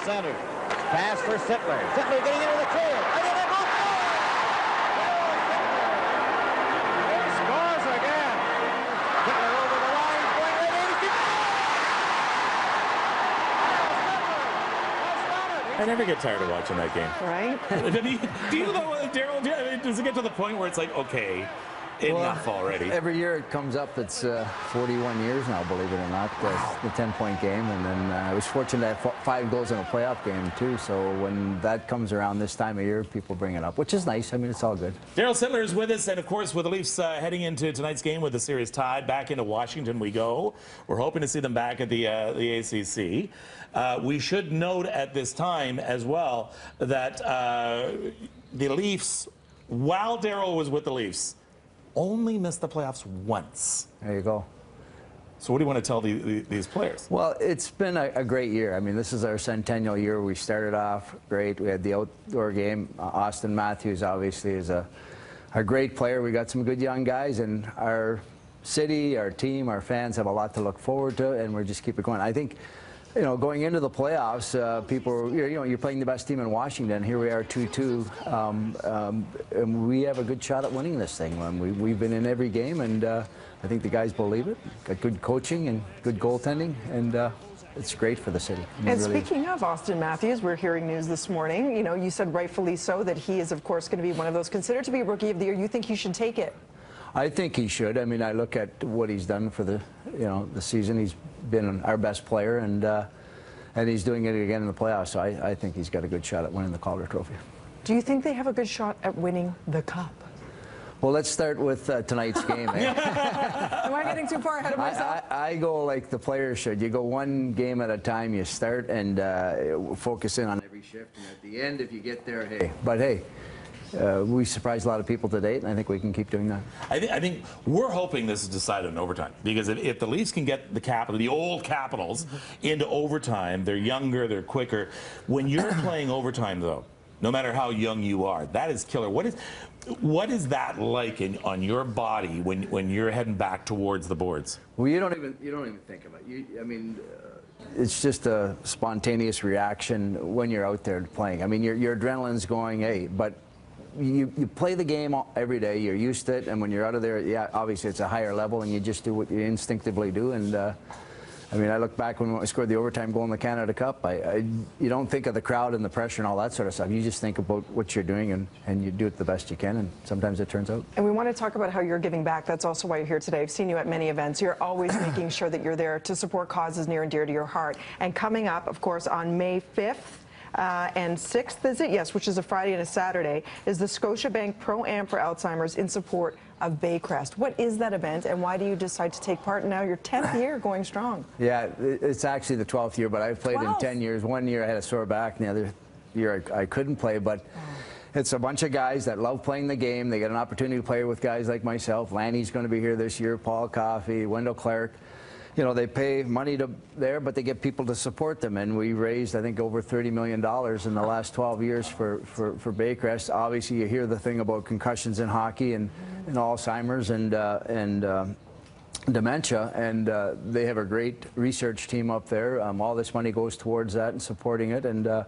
center. Pass for Sittler. Sittler getting into the clear. And in a goal! He scores again. Sittler over the line, going right in. I never get tired of watching that game. Right? Do you know, Darryl, does it get to the point where it's like, okay, enough already? Every year it comes up. It's 41 years now, believe it or not, the 10-point game. And then I was fortunate to have 5 goals in a playoff game, too. So when that comes around this time of year, people bring it up, which is nice. I mean, it's all good. Darryl Sittler is with us. And, of course, with the Leafs heading into tonight's game with the series tied, back into Washington we go. We're hoping to see them back at the ACC. We should note at this time as well that the Leafs, while Darryl was with the Leafs, only missed the playoffs once. There you go. So what do you want to tell these players? Well, it's been a great year. I mean, this is our centennial year. We started off great. We had the outdoor game. Austin Matthews, obviously, is a great player. We got some good young guys, and our city, our team, our fans have a lot to look forward to, and we're just keep it going. I think, you know, going into the playoffs, people, you know, you're playing the best team in Washington. Here we are 2-2, and we have a good shot at winning this thing. We've been in every game, and I think the guys believe it. Got good coaching and good goaltending, and it's great for the city. And speaking of Austin Matthews, we're hearing news this morning. You know, you said rightfully so that he is, of course, going to be one of those considered to be Rookie of the Year. You think he should take it? I think he should. I mean, I look at what he's done for the, you know, the season. He's been our best player, and he's doing it again in the playoffs. So I think he's got a good shot at winning the Calder Trophy. Do you think they have a good shot at winning the Cup? Well, let's start with tonight's game. Am I getting too far ahead of myself? I go like the players should. You go one game at a time. You start and focus in on every shift. And at the end, if you get there, hey. But hey. We surprised a lot of people to date, and I think we can keep doing that. I think we're hoping this is decided in overtime, because if the Leafs can get the old Capitals into overtime, they're younger, they're quicker. When you're playing overtime, though, no matter how young you are, that is killer. What is that like on your body when you're heading back towards the boards? Well, you don't even think of it. I mean. It's just a spontaneous reaction when you're out there playing. I mean, your adrenaline's going, hey, but you play the game every day. You're used to it, and when you're out of there, yeah, obviously it's a higher level, and you just do what you instinctively do. And I mean, I look back when we scored the overtime goal in the Canada Cup. You don't think of the crowd and the pressure and all that sort of stuff. You just think about what you're doing, and you do it the best you can, and sometimes it turns out. And we want to talk about how you're giving back. That's also why you're here today. I've seen you at many events. You're always making sure that you're there to support causes near and dear to your heart. And coming up, of course, on May 5th, and 6th, is it? Yes, which is a Friday and a Saturday, is the Scotiabank Pro-Am for Alzheimer's in support of Baycrest. What is that event, and why do you decide to take part? Now your 10th year going strong. Yeah, it's actually the 12th year, but I've played in 10 years. One year I had a sore back, and the other year I couldn't play, but it's a bunch of guys that love playing the game. They get an opportunity to play with guys like myself. Lanny's going to be here this year, Paul Coffey, Wendell Clark. You know, they pay money there, but they get people to support them. And we raised, I think, over $30 million in the last 12 years for Baycrest. Obviously, you hear the thing about concussions in hockey and Alzheimer's and dementia, and they have a great research team up there. All this money goes towards that and supporting it. And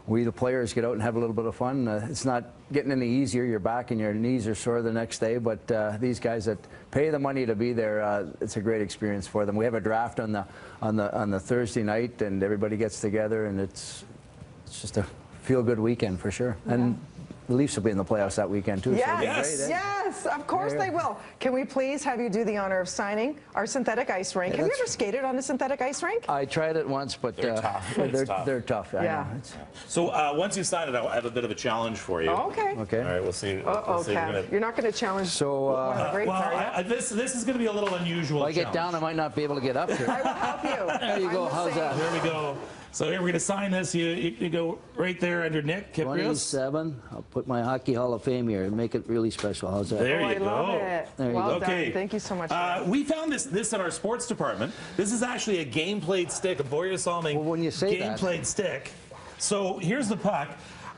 we, the players, get out and have a little bit of fun. It's not getting any easier. Your back and your knees are sore the next day, but these guys that pay the money to be there, it's a great experience for them. We have a draft on the Thursday night, and everybody gets together, and it's just a feel-good weekend for sure. Yeah. And the Leafs will be in the playoffs that weekend too. Yes, so yes, great, eh? Yes, of course they will. Can we please have you do the honor of signing our synthetic ice rink? Have you ever skated on a synthetic ice rink? I tried it once, but they're tough. They're tough. Yeah. So once you sign it, I have a bit of a challenge for you. Oh, okay. Okay. All right, we'll see. You're not going to challenge. So one of the greats, this is going to be a little unusual. If I get down, I might not be able to get up here. I will help you. There you go. How's that? There we go. So here we're going to sign this. You go right there under Nick Kiprios. 27. I'll put my Hockey Hall of Fame here and make it really special. How's that? There you go. I love it. There you well go. done. Okay. Thank you so much. We found this in our sports department. This is actually a game played stick, a Borja Salming when you say game played stick. So here's the puck.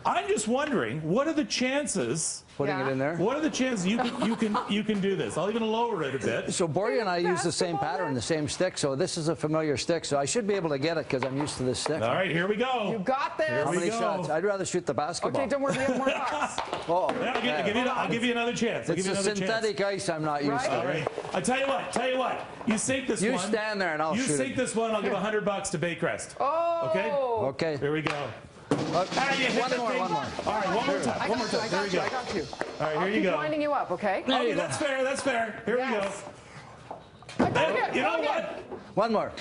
I'm just wondering, what are the chances? Putting it in there. What are the chances you can do this? I'll even lower it a bit. So Borja and I use the same pattern, the same stick. So this is a familiar stick. So I should be able to get it because I'm used to this stick. All right, here we go. You got this. Here How we many go. shots? I'd rather shoot the basketball. Okay, don't worry, we have more pucks. Oh, Yeah, I'll give you another chance. I'll it's give you the another synthetic ice I'm not used to. All right. I tell you what. You sink this You one. stand there and I'll You shoot sink it. this one. I'll give $100 to Baycrest. Oh. Okay. Okay. Here we go. Ah, you hit One the more, thing. one more. All right, one more time. One more time. There we go. I got you. All right, I'll here you keep go. winding you up, okay? Okay, that's fair. That's fair. Here Yes. we I go. got it. You know Got it. what? One more.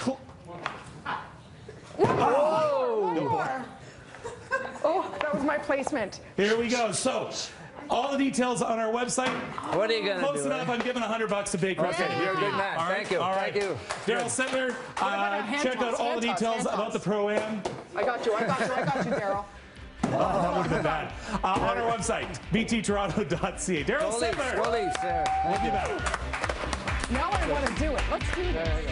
One more. Oh, that was my placement. Here we go. So, all the details on our website. What are you going to Close do? enough. I'm giving $100 to Baycrest. Okay, you're a good man. All right, Thank you. All right. Thank you. Darryl Sittler, about a hand check out toss, all the hand toss, details hand about the toss. Pro-Am. I got you, Daryl. That would have been bad. On our website, bttoronto.ca. Darryl Sittler. Leafs there. We'll be back. Now I want to do it. Let's do this.